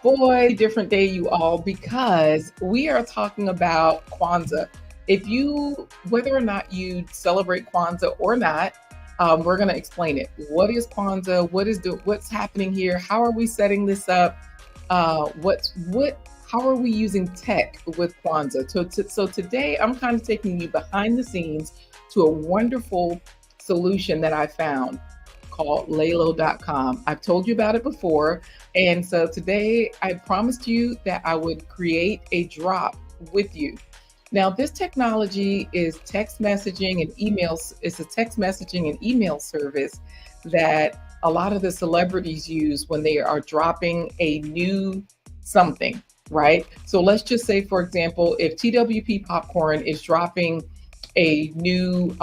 Boy, different day, you all, because we are talking about Kwanzaa. Whether or not you celebrate Kwanzaa or not, we're going to explain it. What is Kwanzaa? What's happening here? How are we setting this up? How are we using tech with Kwanzaa? So today, I'm kind of taking you behind the scenes to a wonderful solution that I found called Laylo.com. I've told you about it before. And so today I promised you that I would create a drop with you. Now, this technology is text messaging and emails. It's a text messaging and email service that a lot of the celebrities use when they are dropping a new something, right? So let's just say, for example, if TWP Popcorn is dropping a new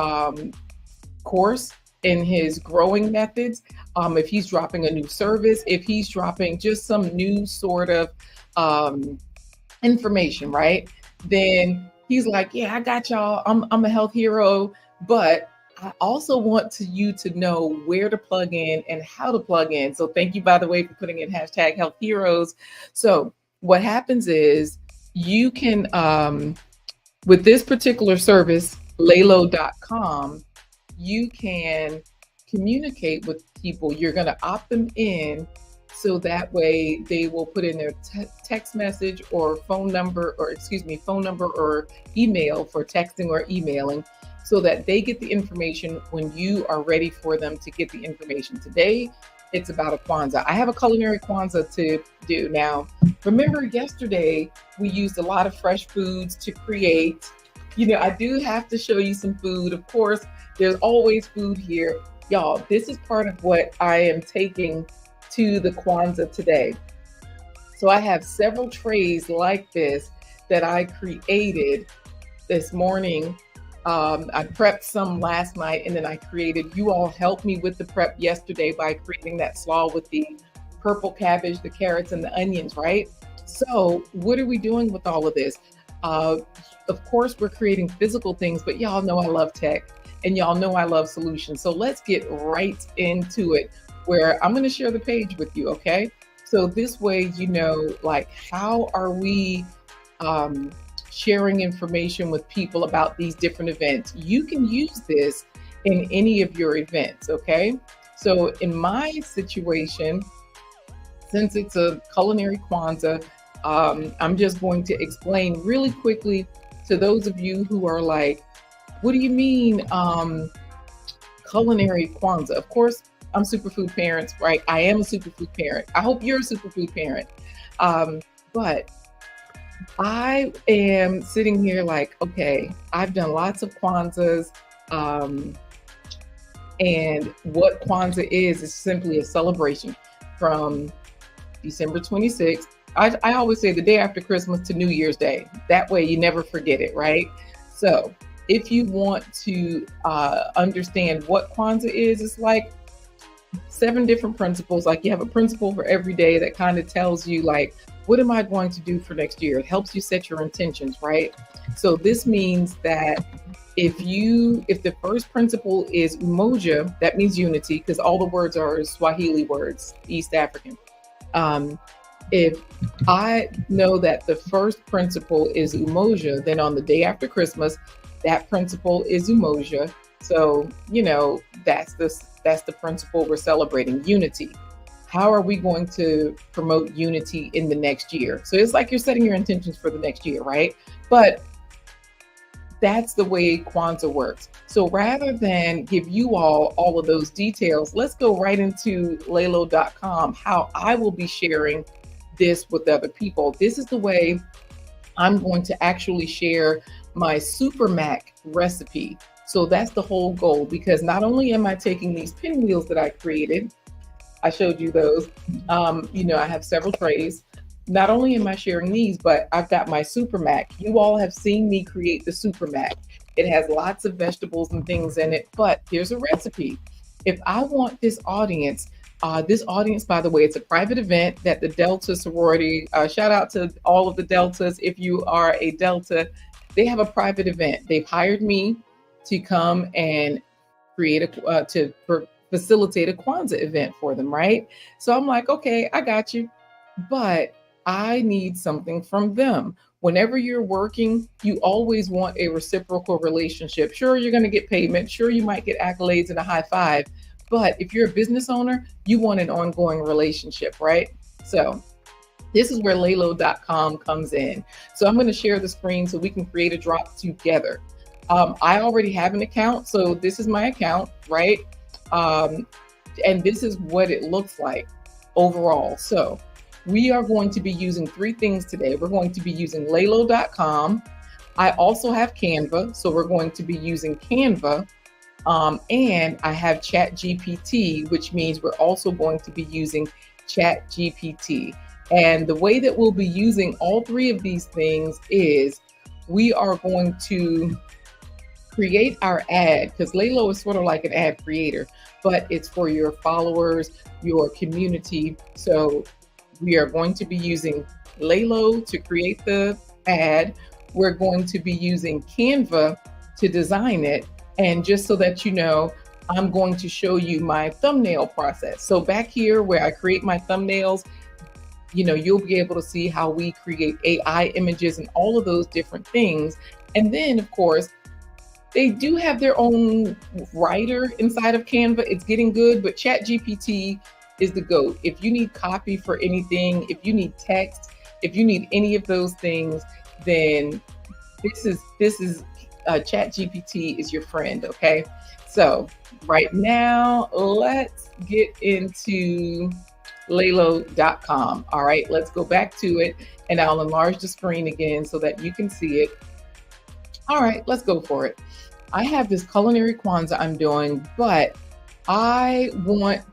course in his growing methods, if he's dropping a new service, if he's dropping just some new sort of um, information, right? Then he's like, yeah, I got y'all. I'm a health hero, but I also want you to know where to plug in and how to plug in. So thank you, by the way, for putting in hashtag health heroes. So what happens is you can, with this particular service, laylo.com, you can communicate with people. You're going to opt them in so that way they will put in their text message or phone number or email for texting or emailing so that they get the information when you are ready for them to get the information. Today, it's about a Kwanzaa. I have a culinary Kwanzaa to do. Now, remember yesterday, we used a lot of fresh foods to create. I do have to show you some food. Of course, there's always food here. Y'all, this is part of what I am taking to the Kwanzaa today. So I have several trays like this that I created this morning. I prepped some last night and then I created, you all helped me with the prep yesterday by creating that slaw with the purple cabbage, the carrots, and the onions, right? So what are we doing with all of this? Of course, we're creating physical things, but y'all know I love tech and y'all know I love solutions. So let's get right into it, where I'm going to share the page with you, okay? So this way, like, how are we sharing information with people about these different events? You can use this in any of your events, okay? So in my situation, since it's a culinary Kwanzaa, I'm just going to explain really quickly to those of you who are like, what do you mean culinary Kwanzaa? Of course, I'm superfood parents, right? I am a superfood parent. I hope you're a superfood parent. But I am sitting here like, okay, I've done lots of Kwanzaas. And what Kwanzaa is simply a celebration from December 26th. I always say the day after Christmas to New Year's Day. That way you never forget it, right? So if you want to understand what Kwanzaa is, it's like 7 different principles. Like you have a principle for every day that kind of tells you like, what am I going to do for next year? It helps you set your intentions, right? So this means that if the first principle is umoja, that means unity, because all the words are Swahili words, East African. If I know that the first principle is umoja, then on the day after Christmas, that principle is umoja. So, that's the principle we're celebrating, unity. How are we going to promote unity in the next year? So it's like you're setting your intentions for the next year, right? But that's the way Kwanzaa works. So rather than give you all of those details, let's go right into laylo.com, how I will be sharing this with other people. This is the way I'm going to actually share my SuperMac recipe. So that's the whole goal, because not only am I taking these pinwheels that I created, I showed you those, I have several trays. Not only am I sharing these, but I've got my SuperMac. You all have seen me create the SuperMac. It has lots of vegetables and things in it, but here's a recipe. If I want this audience, by the way, it's a private event that the Delta sorority, shout out to all of the Deltas. If you are a Delta, they have a private event. They've hired me to come and facilitate a Kwanzaa event for them, right? So I'm like, okay, I got you. but I need something from them. Whenever you're working, you always want a reciprocal relationship. Sure, you're going to get payment. Sure, you might get accolades and a high five. But if you're a business owner, you want an ongoing relationship, right? So this is where Laylo.com comes in. So I'm going to share the screen so we can create a drop together. I already have an account, so this is my account, right? And this is what it looks like overall. So we are going to be using three things today. We're going to be using Laylo.com. I also have Canva, so we're going to be using Canva. And I have ChatGPT, which means we're also going to be using ChatGPT. And the way that we'll be using all three of these things is we are going to create our ad, because Laylo is sort of like an ad creator, but it's for your followers, your community. So we are going to be using Laylo to create the ad. We're going to be using Canva to design it. And just so that you know, I'm going to show you my thumbnail process. So back here where I create my thumbnails, you'll be able to see how we create AI images and all of those different things. And then, of course, they do have their own writer inside of Canva. It's getting good, but ChatGPT is the GOAT. If you need copy for anything, if you need text, if you need any of those things, then this is ChatGPT is your friend, okay? So right now, let's get into Laylo.com. All right, let's go back to it, and I'll enlarge the screen again so that you can see it. All right, let's go for it. I have this culinary Kwanzaa I'm doing, but I want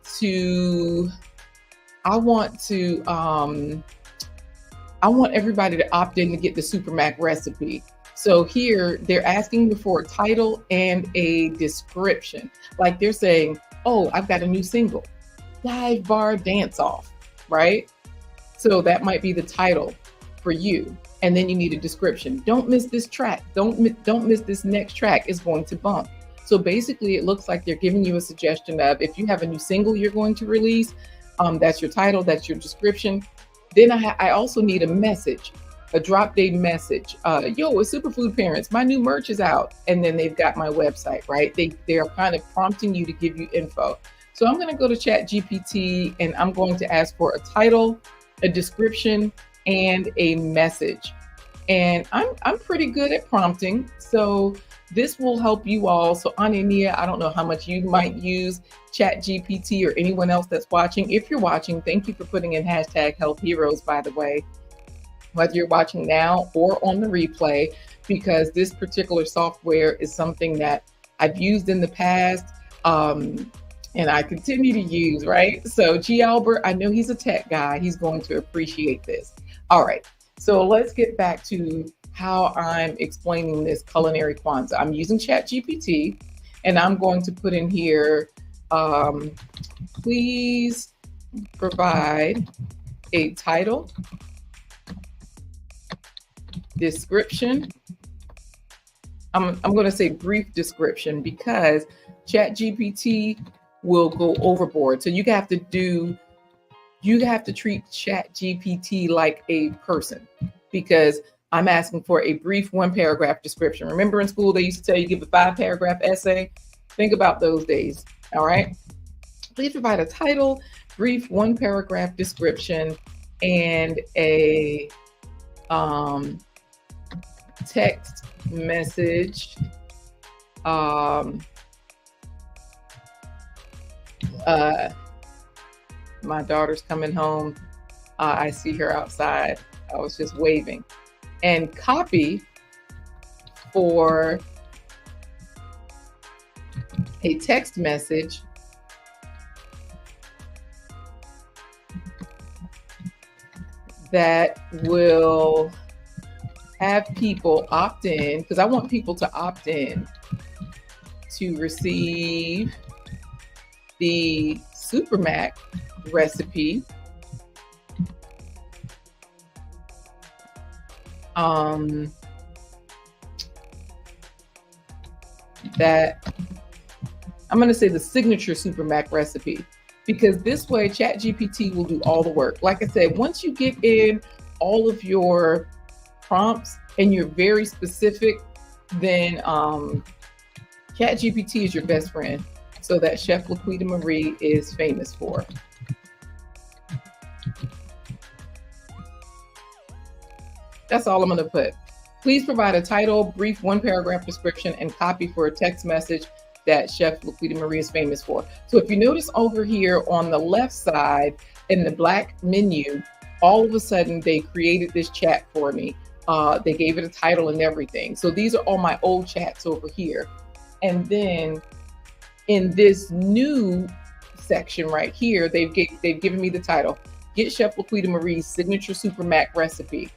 everybody to opt in to get the SuperMac recipe. So here they're asking me for a title and a description. Like they're saying, oh, I've got a new single, Dive Bar Dance Off, right? So that might be the title for you. And then you need a description. Don't miss this track. Don't miss this next track. It's going to bump. So basically it looks like they're giving you a suggestion of, if you have a new single you're going to release, that's your title, that's your description. Then I also need a message, a drop day message. Yo, it's Superfood Parents, my new merch is out. And then they've got my website, right? They are kind of prompting you to give you info. So I'm gonna go to ChatGPT and I'm going to ask for a title, a description, and a message. And I'm pretty good at prompting. So this will help you all. So Anania, I don't know how much you might use ChatGPT or anyone else that's watching. If you're watching, thank you for putting in hashtag Health Heroes, by the way, whether you're watching now or on the replay, because this particular software is something that I've used in the past and I continue to use, right? So G. Albert, I know he's a tech guy. He's going to appreciate this. All right, so let's get back to how I'm explaining this culinary Kwanzaa. I'm using ChatGPT, and I'm going to put in here, please provide a title, description. I'm going to say brief description because ChatGPT will go overboard. So you have to treat ChatGPT like a person, because I'm asking for a brief 1-paragraph description. Remember in school, they used to tell you give a 5-paragraph essay? Think about those days, all right? Please provide a title, brief 1-paragraph description, and a text message. My daughter's coming home. I see her outside. I was just waving. And copy for a text message that will have people opt in, because I want people to opt in to receive the SuperMac recipe. That I'm going to say the signature SuperMac recipe because this way ChatGPT will do all the work. Like I said, once you get in all of your prompts and you're very specific, then ChatGPT is your best friend. So that Chef LaQuita Marie is famous for. That's all I'm going to put. Please provide a title, brief 1-paragraph description, and copy for a text message that Chef LaQuita Marie is famous for. So if you notice over here on the left side in the black menu, all of a sudden they created this chat for me. They gave it a title and everything. So these are all my old chats over here. And then in this new section right here, they've given me the title, Get Chef LaQuita Marie's Signature SuperMac Recipe.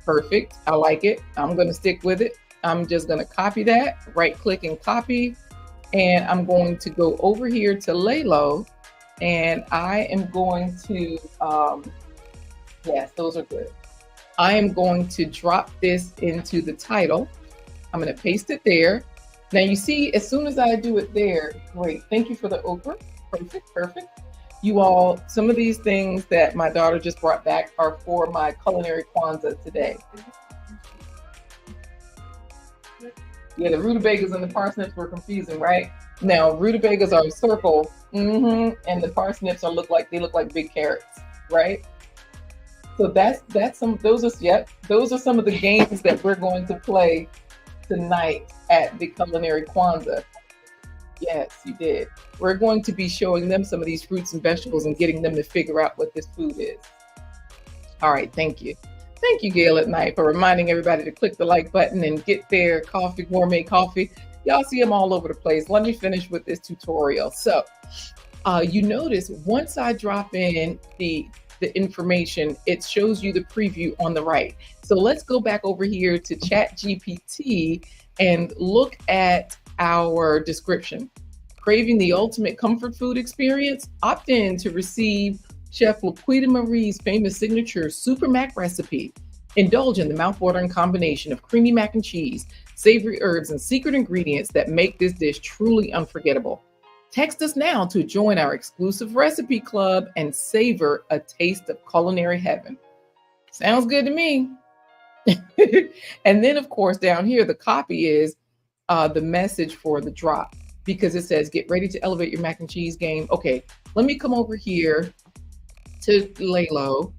Perfect. I like it. I'm going to stick with it. I'm just going to copy that, right click and copy. And I'm going to go over here to Lalo, and I am going to, yes, those are good. I am going to drop this into the title. I'm going to paste it there. Now you see, as soon as I do it there, great. Thank you for the okra. Perfect, perfect. You all, some of these things that my daughter just brought back are for my culinary Kwanzaa today. Yeah, the rutabagas and the parsnips were confusing, right? Now, rutabagas are a circle, and the parsnips look like big carrots, right? So that's some. Those are some of the games that we're going to play tonight at the Culinary Kwanzaa. Yes, you did. We're going to be showing them some of these fruits and vegetables and getting them to figure out what this food is. All right, thank you. Thank you, Gail at Night, for reminding everybody to click the like button and get their coffee, gourmet coffee. Y'all see them all over the place. Let me finish with this tutorial. So you notice once I drop in the information, it shows you the preview on the right. So let's go back over here to ChatGPT and look at our description. Craving the ultimate comfort food experience? Opt in to receive Chef LaQuita Marie's famous signature SuperMac recipe. Indulge in the mouthwatering combination of creamy mac and cheese, savory herbs, and secret ingredients that make this dish truly unforgettable. Text us now to join our exclusive recipe club and savor a taste of culinary heaven. Sounds good to me. And then, of course, down here, the copy is the message for the drop, because it says, get ready to elevate your mac and cheese game. Okay, let me come over here to Lalo,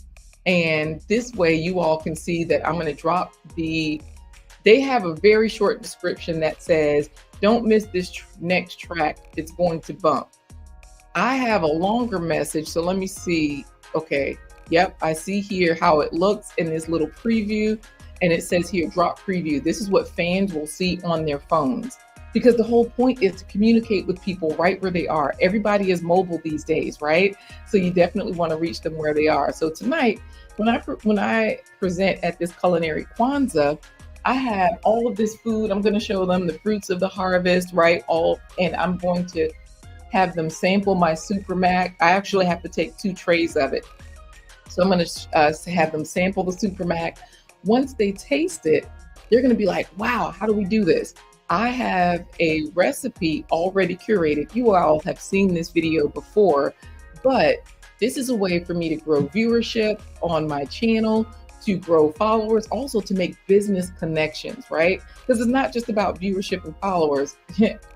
and this way you all can see that I'm going to drop they have a very short description that says, don't miss this next track, it's going to bump. I have a longer message, so let me see. Okay, yep, I see here how it looks in this little preview, and it says here, drop preview. This is what fans will see on their phones, because the whole point is to communicate with people right where they are. Everybody is mobile these days, right? So you definitely want to reach them where they are. So tonight, when I present at this Culinary Kwanzaa, I have all of this food. I'm going to show them the fruits of the harvest, right? And I'm going to have them sample my SuperMac. I actually have to take 2 trays of it. So I'm going to have them sample the SuperMac. Once they taste it, they're going to be like, wow, how do we do this? I have a recipe already curated. You all have seen this video before, but this is a way for me to grow viewership on my channel, to grow followers, also to make business connections, right? Because it's not just about viewership and followers.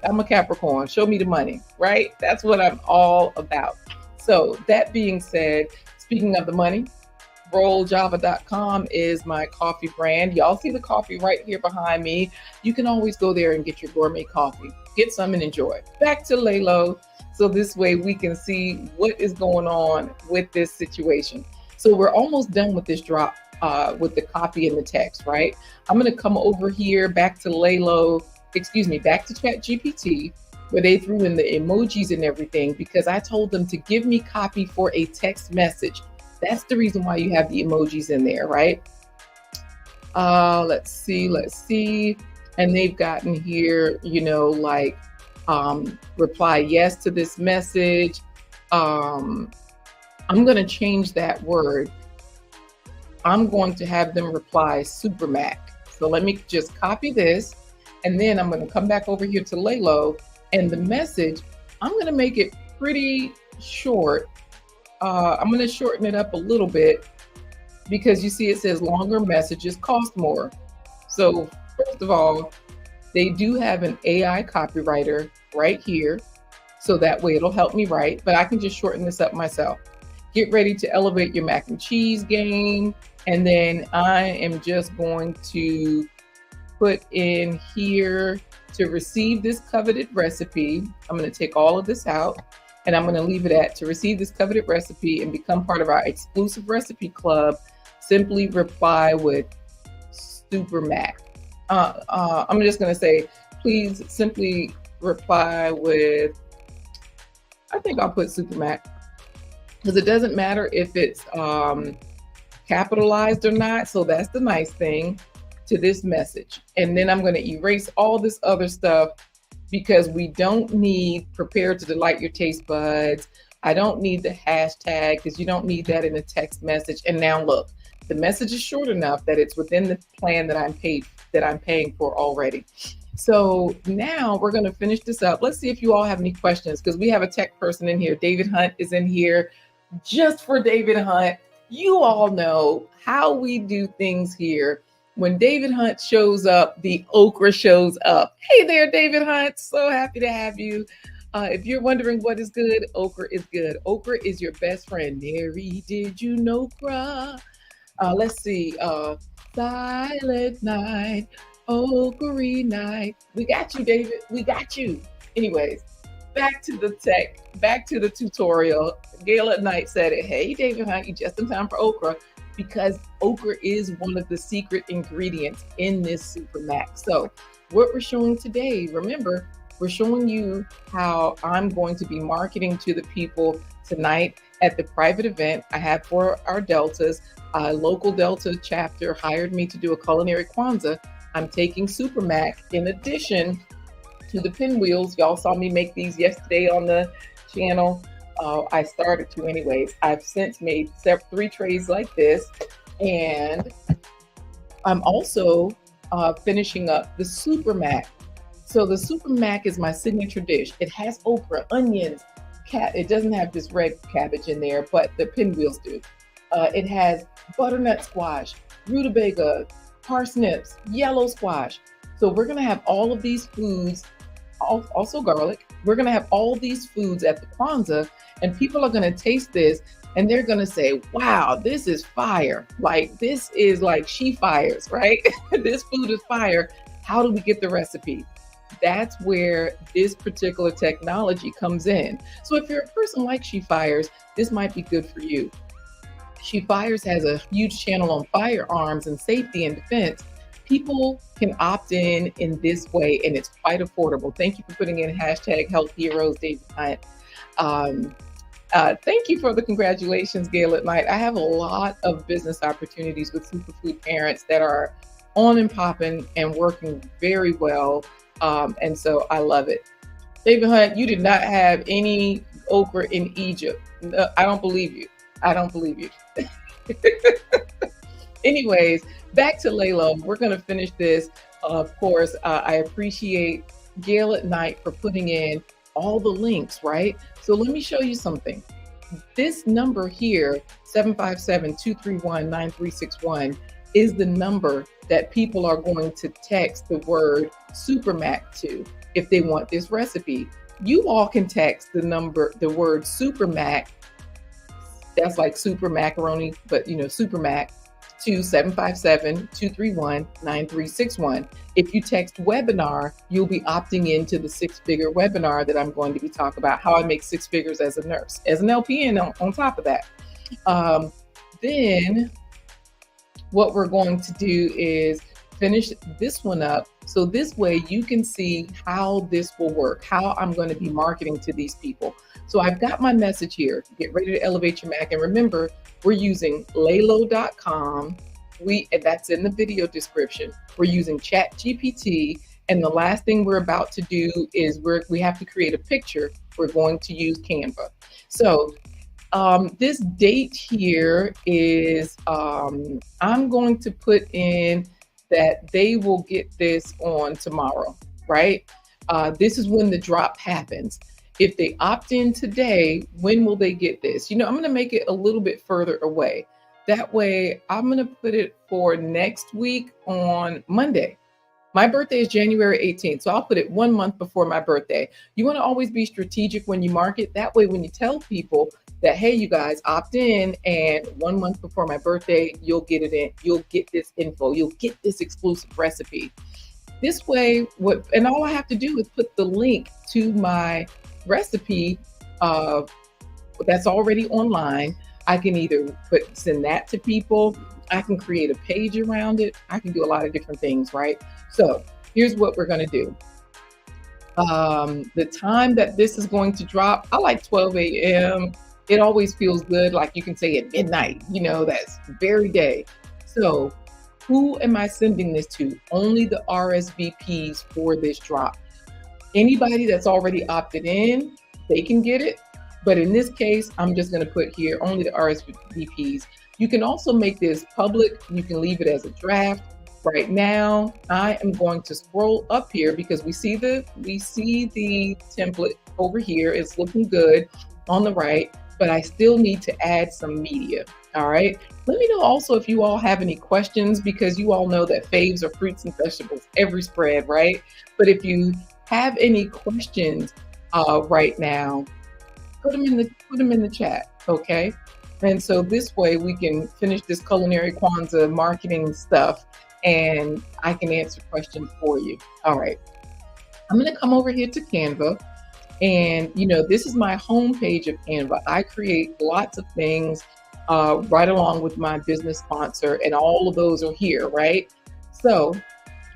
I'm a Capricorn, show me the money, right? That's what I'm all about. So that being said, speaking of the money, rolljava.com is my coffee brand. Y'all see the coffee right here behind me. You can always go there and get your gourmet coffee. Get some and enjoy. Back to Lalo. So this way we can see what is going on with this situation. So we're almost done with this drop with the copy and the text, right? I'm going to come over here back to back to ChatGPT, where they threw in the emojis and everything, because I told them to give me copy for a text message. That's the reason why you have the emojis in there, right? Let's see. And they've gotten here, reply yes to this message. I'm going to change that word. I'm going to have them reply SuperMac. So let me just copy this, and then I'm going to come back over here to Lalo, and the message, I'm going to make it pretty short. I'm going to shorten it up a little bit because you see it says longer messages cost more. So first of all, they do have an AI copywriter right here. So that way it'll help me write, but I can just shorten this up myself. Get ready to elevate your mac and cheese game. And then I am just going to put in here to receive this coveted recipe. I'm going to take all of this out and I'm going to leave it at to receive this coveted recipe and become part of our exclusive recipe club. Simply reply with SuperMac. I'm just going to say, please simply reply with, I think I'll put SuperMac because it doesn't matter if it's capitalized or not. So that's the nice thing to this message. And then I'm going to erase all this other stuff because we don't need prepare to delight your taste buds. I don't need the hashtag because you don't need that in a text message. And now look, the message is short enough that it's within the plan that I'm paying for already. So now we're going to finish this up. Let's see if you all have any questions because we have a tech person in here. David Hunt is in here just for David Hunt. You all know how we do things here. When David Hunt shows up, the okra shows up. Hey there, David Hunt. So happy to have you. If you're wondering what is good, okra is good. Okra is your best friend. Mary, did you know okra? Let's see. Silent night, okra night. We got you, David. We got you. Anyways, back to the tech, back to the tutorial. Gail at Night said it. Hey, David Hunt, you just in time for okra because okra is one of the secret ingredients in this SuperMac. So what we're showing today, remember, we're showing you how I'm going to be marketing to the people tonight at the private event I have for our Deltas. Local Delta chapter hired me to do a culinary Kwanzaa. I'm taking SuperMac in addition to the pinwheels. Y'all saw me make these yesterday on the channel. I started to anyways. I've since made 3 trays like this. And I'm also finishing up the SuperMac. So the SuperMac is my signature dish. It has okra, onions, it doesn't have this red cabbage in there, but the pinwheels do. It has butternut squash, rutabaga, parsnips, yellow squash. So we're going to have all of these foods, also garlic. We're going to have all these foods at the Kwanzaa, and people are going to taste this and they're going to say, wow, this is fire. Like, this is like she fires, right? This food is fire. How do we get the recipe? That's where this particular technology comes in. So if you're a person like She Fires, this might be good for you. She Fires has a huge channel on firearms and safety and defense. People can opt in this way, and it's quite affordable. Thank you for putting in hashtag Health Heroes, David Hunt. Thank you for the congratulations, Gail at Night. I have a lot of business opportunities with superfood parents that are on and popping and working very well. And so I love it. David Hunt, you did not have any okra in Egypt. No, I don't believe you. I don't believe you. Anyways, back to Laylo. We're going to finish this. Of course, I appreciate Gail at Night for putting in all the links, right? So let me show you something. This number here, 757-231-9361, is the number that people are going to text the word SuperMac to if they want this recipe. You all can text the word SuperMac, that's like super macaroni, but SuperMac, to 757-231-9361. If you text webinar, you'll be opting into the 6-figure webinar that I'm going to be talking about, how I make 6 figures as a nurse, as an LPN on top of that. Then what we're going to do is finish this one up. So this way you can see how this will work, how I'm going to be marketing to these people. So I've got my message here. Get ready to elevate your Mac. And remember, we're using laylo.com. That's in the video description. We're using ChatGPT. And the last thing we're about to do is we have to create a picture. We're going to use Canva. So this date here is, I'm going to put in that they will get this on tomorrow, right? This is when the drop happens. If they opt in today, when will they get this? I'm going to make it a little bit further away. That way, I'm going to put it for next week on Monday. My birthday is January 18th, so I'll put it 1 month before my birthday. You want to always be strategic when you market. That way, when you tell people that, hey, you guys opt in, and 1 month before my birthday, you'll get it in. You'll get this info. You'll get this exclusive recipe. This way, and all I have to do is put the link to my recipe that's already online. I can either send that to people. I can create a page around it. I can do a lot of different things, right? So here's what we're going to do. The time that this is going to drop, I like 12 a.m. It always feels good. Like you can say at midnight, that's very day. So who am I sending this to? Only the RSVPs for this drop. Anybody that's already opted in, they can get it. But in this case, I'm just going to put here only the RSVPs. You can also make this public. You can leave it as a draft. Right now, I am going to scroll up here because we see the template over here. It's looking good on the right, but I still need to add some media. All right. Let me know also if you all have any questions, because you all know that faves are fruits and vegetables, every spread, right? But if you have any questions right now, put them in the chat, okay? And so this way we can finish this culinary Kwanzaa marketing stuff, and I can answer questions for you. All right. I'm going to come over here to Canva, and this is my home page of Canva. I create lots of things right along with my business sponsor, and all of those are here, right? So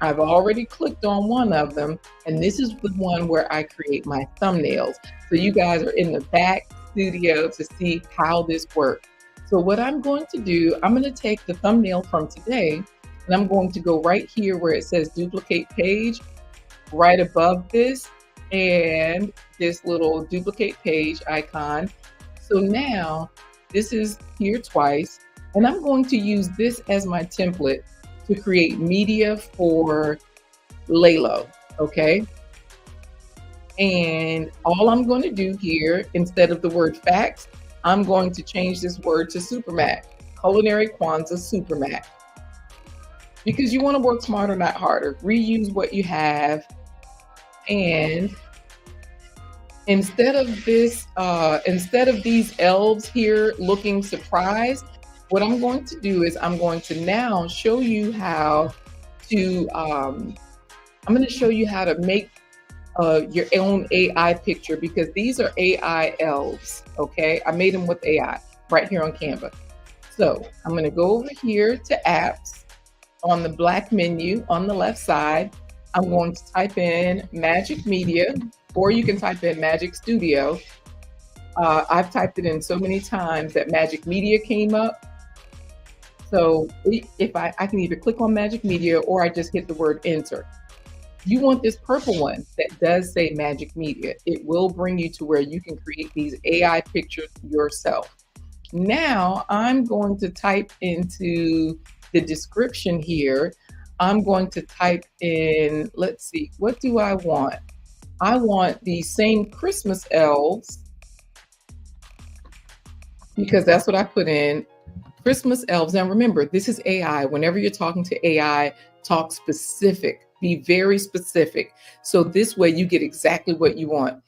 I've already clicked on one of them, and this is the one where I create my thumbnails. So you guys are in the back studio to see how this works. So what I'm going to do, I'm going to take the thumbnail from today, and I'm going to go right here where it says duplicate page, right above this, and this little duplicate page icon. So now this is here twice, and I'm going to use this as my template to create media for Lalo, okay? And all I'm going to do here, instead of the word facts, I'm going to change this word to SuperMac, Culinary Kwanzaa SuperMac. Because you want to work smarter, not harder. Reuse what you have. And instead of these elves here looking surprised, what I'm going to do is I'm going to now show you how to, I'm going to show you how to make your own AI picture, because these are AI elves, okay? I made them with AI right here on Canva. So I'm going to go over here to apps on the black menu on the left side. I'm going to type in Magic Media, or you can type in Magic Studio. I've typed it in so many times that Magic Media came up. So if I can either click on Magic Media, or I just hit the word enter. You want this purple one that does say Magic Media. It will bring you to where you can create these AI pictures yourself. Now I'm going to type into the description here. I'm going to type in, let's see, what do I want? I want the same Christmas elves, because that's what I put in, Christmas elves. Now remember, this is AI. Whenever you're talking to AI, talk specific, be very specific. So this way you get exactly what you want.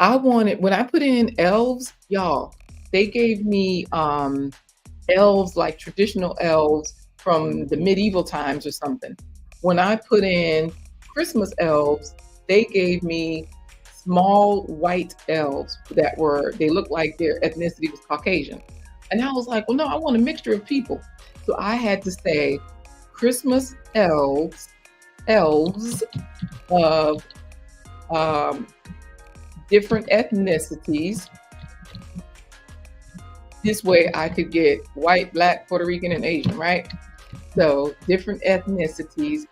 I wanted, when I put in elves, y'all, they gave me elves, like traditional elves from the medieval times or something. When I put in Christmas elves, they gave me small white elves they looked like their ethnicity was Caucasian. And I was like, well, no, I want a mixture of people. So I had to say Christmas elves of different ethnicities. This way I could get white, black, Puerto Rican, and Asian, right? So different ethnicities,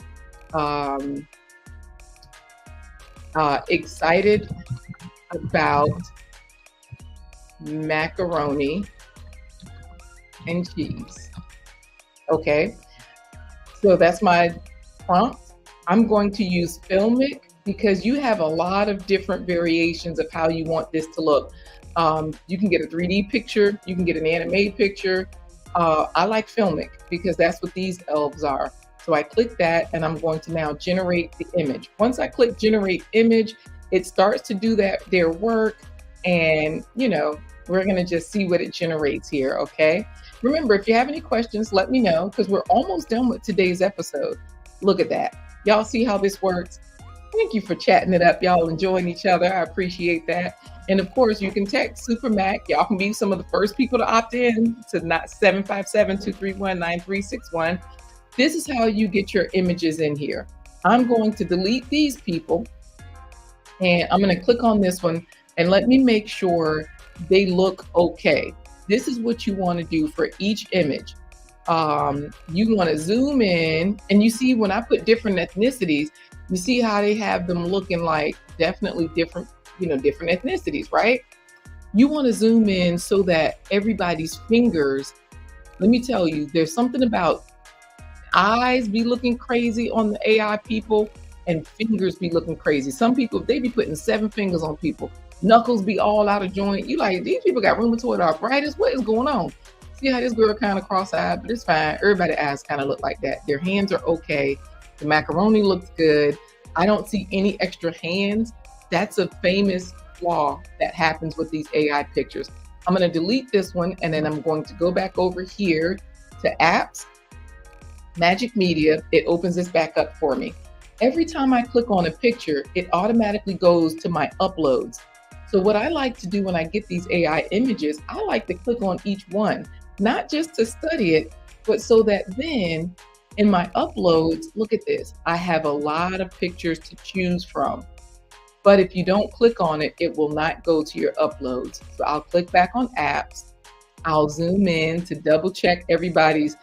excited about macaroni and cheese. Okay, so that's my prompt. I'm going to use Filmic because you have a lot of different variations of how you want this to look. You can get a 3D picture, you can get an animated picture. I like filmic because that's what these elves are. So I click that and I'm going to now generate the image. Once I click generate image, it starts to do their work, and we're going to just see what it generates here, okay? Remember, if you have any questions, let me know, because we're almost done with today's episode. Look at that. Y'all see how this works? Thank you for chatting it up. Y'all enjoying each other. I appreciate that. And of course, you can text SuperMac. Y'all can be some of the first people to opt in to 757-231-9361. This is how you get your images in here. I'm going to delete these people, and I'm going to click on this one, and let me make sure they look okay. This is what you want to do for each image. You want to zoom in, and you see when I put different ethnicities, you see how they have them looking like definitely different, different ethnicities, right? You want to zoom in so that everybody's fingers, let me tell you, there's something about eyes be looking crazy on the AI people and fingers be looking crazy. Some people, they be putting 7 fingers on people. Knuckles be all out of joint. You like, these people got rheumatoid arthritis. What is going on? See how this girl kind of cross-eyed, but it's fine. Everybody's eyes kind of look like that. Their hands are okay. The macaroni looks good. I don't see any extra hands. That's a famous flaw that happens with these AI pictures. I'm going to delete this one, and then I'm going to go back over here to apps, Magic Media. It opens this back up for me. Every time I click on a picture, it automatically goes to my uploads. So what I like to do when I get these AI images, I like to click on each one, not just to study it, but so that then in my uploads, look at this, I have a lot of pictures to choose from. But if you don't click on it, it will not go to your uploads. So I'll click back on apps. I'll zoom in to double check everybody's,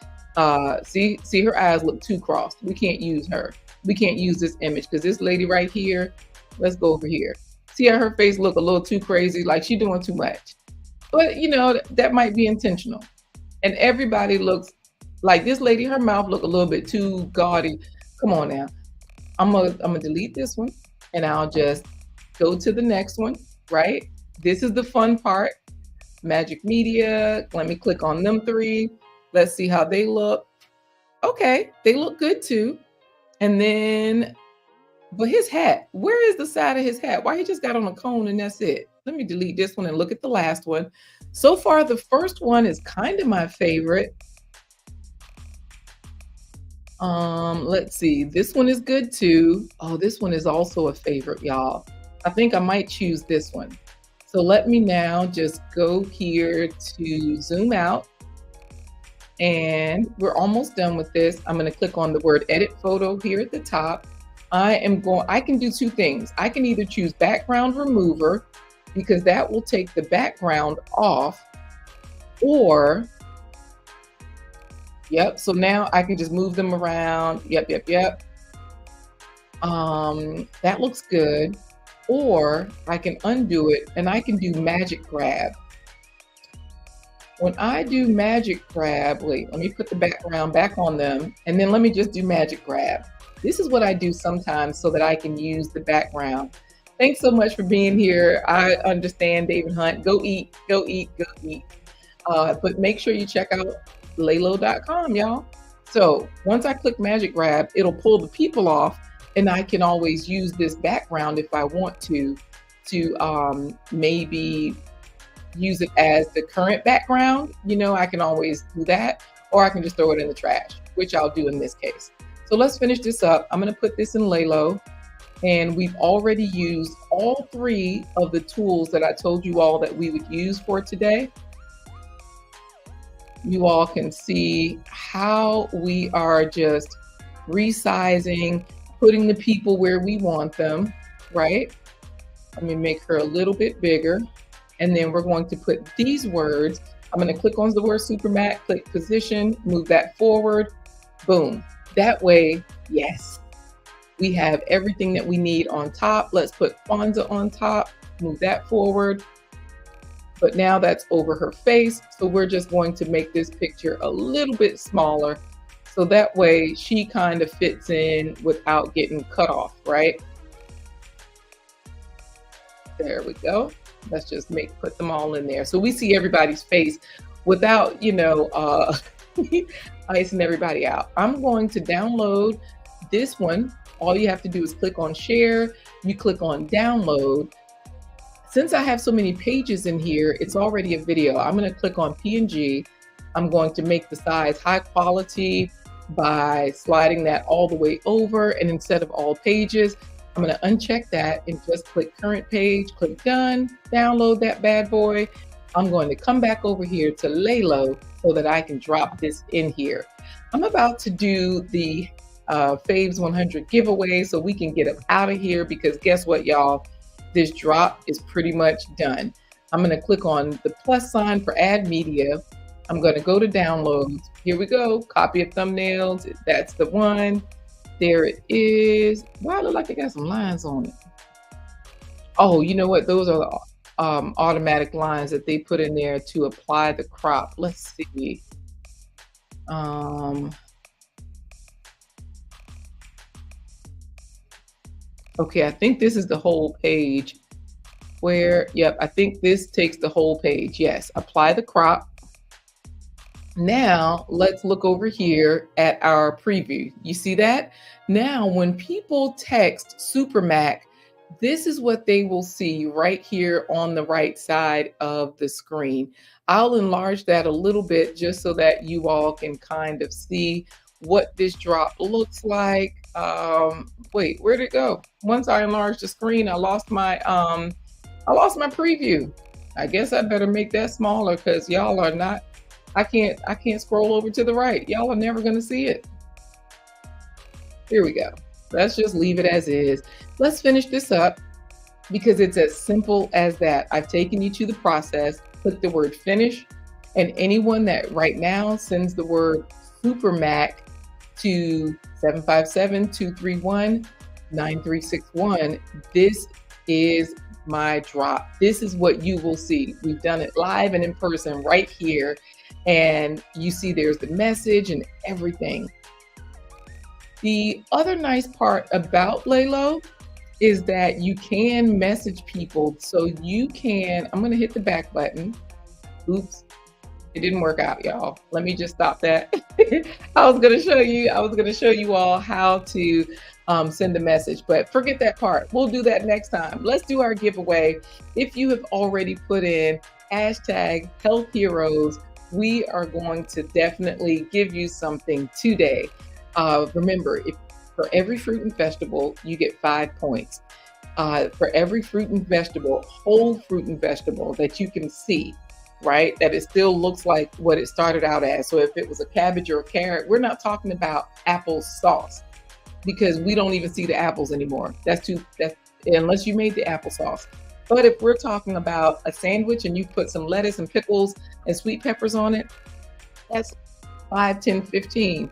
see her eyes look too crossed. We can't use her. We can't use this image because this lady right here, let's go over here. See how her face look a little too crazy, like she's doing too much. But that might be intentional. And everybody looks like this lady, her mouth look a little bit too gaudy. Come on now. I'm gonna delete this one, and I'll just go to the next one, right? This is the fun part. Magic Media, let me click on them 3. Let's see how they look. Okay, they look good too. And then, but his hat, where is the side of his hat? Why he just got on a cone and that's it? Let me delete this one and look at the last one. So far, the first one is kind of my favorite. Let's see, this one is good too. Oh, this one is also a favorite, y'all. I think I might choose this one. So let me now just go here to zoom out. And we're almost done with this. I'm going to click on the word edit photo here at the top. I can do 2 things. I can either choose background remover, because that will take the background off, or, yep, so now I can just move them around. Yep. That looks good. Or I can undo it and I can do magic grab. When I do magic grab, wait, let me put the background back on them, and then let me just do magic grab. This is what I do sometimes so that I can use the background. Thanks so much for being here. I understand, David Hunt. Go eat, go eat, go eat. But make sure you check out laylo.com, y'all. So once I click magic grab, it'll pull the people off, and I can always use this background if I want to maybe use it as the current background. I can always do that, or I can just throw it in the trash, which I'll do in this case. So let's finish this up. I'm going to put this in Laylo, and we've already used all 3 of the tools that I told you all that we would use for today. You all can see how we are just resizing, putting the people where we want them, right? Let me make her a little bit bigger. And then we're going to put these words. I'm going to click on the word SuperMac, click position, move that forward, boom. That way, yes, we have everything that we need on top. Let's put Kwanzaa on top, move that forward. But now that's over her face. So we're just going to make this picture a little bit smaller. So that way she kind of fits in without getting cut off, right? There we go. Let's just put them all in there so we see everybody's face without, icing everybody out. I'm going to download this one. All you have to do is click on share. You click on download. Since I have so many pages in here, it's already a video. I'm going to click on PNG. I'm going to make the size high quality by sliding that all the way over. And instead of all pages, I'm going to uncheck that and just click current page, click done, download that bad boy. I'm going to come back over here to Lalo so that I can drop this in here. I'm about to do the Faves 100 giveaway so we can get up out of here, because guess what, y'all? This drop is pretty much done. I'm going to click on the plus sign for add media. I'm going to go to downloads. Here we go. Copy of thumbnails. That's the one. There it is. Wow, I look like I got some lines on it. Oh, you know what? Those are the automatic lines that they put in there to apply the crop. Let's see. Okay, I think this is the whole page where, yep, I think this takes the whole page. Yes, apply the crop. Now let's look over here at our preview. You see that? Now, when people text SuperMac, this is what they will see right here on the right side of the screen. I'll enlarge that a little bit just so that you all can kind of see what this drop looks like. Wait, where'd it go? Once I enlarged the screen, I lost my preview. I guess I better make that smaller, because y'all are not, I can't scroll over to the right. Y'all are never going to see it. Here we go. Let's just leave it as is. Let's finish this up, because it's as simple as that. I've taken you to the process. Click the word finish, and anyone that right now sends the word SuperMac to 757-231-9361, this is my drop. This is what you will see. We've done it live and in person right here. And you see there's the message and everything. The other nice part about Lalo is that you can message people. So you can, I'm going to hit the back button. Oops, it didn't work out, y'all. Let me just stop that. I was going to show you all how to send a message, but forget that part. We'll do that next time. Let's do our giveaway. If you have already put in hashtag health heroes, we are going to definitely give you something today. Remember, for every fruit and vegetable, you get 5 points. For every fruit and vegetable, whole fruit and vegetable that you can see, right? That it still looks like what it started out as. So if it was a cabbage or a carrot, we're not talking about apple sauce, because we don't even see the apples anymore. That's unless you made the applesauce. But if we're talking about a sandwich and you put some lettuce and pickles and sweet peppers on it, that's 5, 10, 15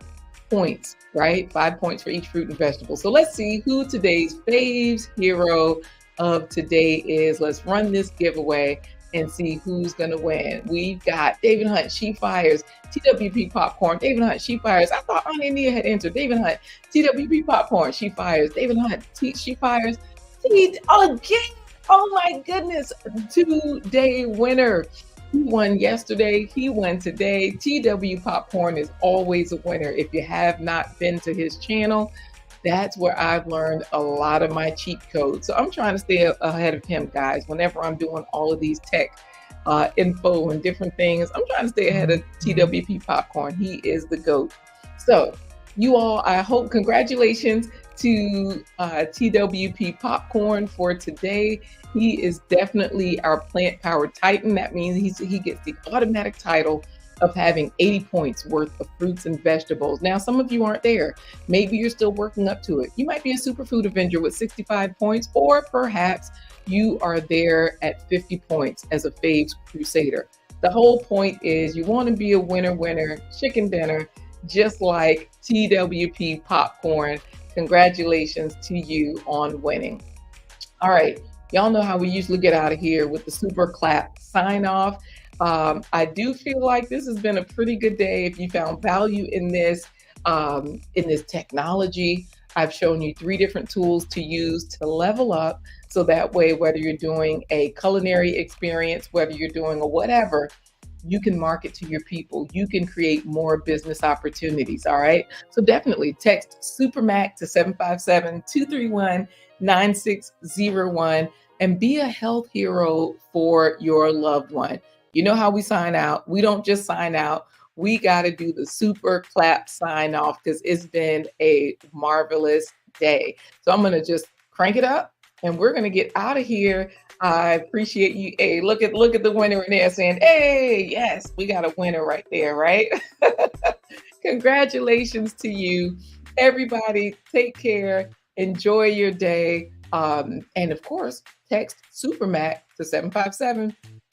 points, right? 5 points for each fruit and vegetable. So let's see who today's faves hero of today is. Let's run this giveaway and see who's going to win. We've got David Hunt, She Fires, TWP Popcorn. David Hunt, She Fires. I thought Aunt India had entered. David Hunt, TWP Popcorn, She Fires. David Hunt, She Fires. Again. Oh my goodness, 2-day winner. He won yesterday, he won today. TW Popcorn is always a winner. If you have not been to his channel, that's where I've learned a lot of my cheat codes. So I'm trying to stay ahead of him, guys. Whenever I'm doing all of these tech info and different things, I'm trying to stay ahead of TWP Popcorn. He is the GOAT. So you all, I hope, congratulations to TWP Popcorn for today. He is definitely our plant-powered titan. That means he gets the automatic title of having 80 points worth of fruits and vegetables. Now, some of you aren't there. Maybe you're still working up to it. You might be a superfood Avenger with 65 points, or perhaps you are there at 50 points as a Faves Crusader. The whole point is you want to be a winner, chicken dinner, just like TWP Popcorn. Congratulations to you on winning. All right. Y'all know how we usually get out of here with the super clap sign off. I do feel like this has been a pretty good day. If you found value in this technology, I've shown you 3 different tools to use to level up. So that way, whether you're doing a culinary experience, whether you're doing a whatever, you can market to your people. You can create more business opportunities. All right. So definitely text SuperMac to 757-231-9601 and be a health hero for your loved one. You know how we sign out? We don't just sign out. We got to do the super clap sign off because it's been a marvelous day. So I'm going to just crank it up and we're going to get out of here. I appreciate you. Hey, look at the winner in there saying, hey, yes, we got a winner right there, right? Congratulations to you. Everybody, take care. Enjoy your day. And of course, text SuperMac to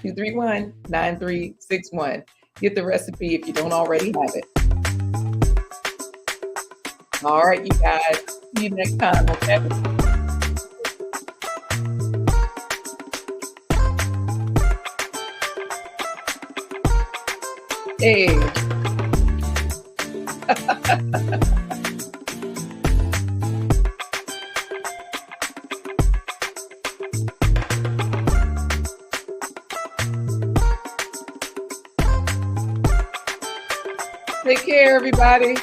757-231-9361. Get the recipe if you don't already have it. All right, you guys. See you next time. Okay? Hey. Take care, everybody.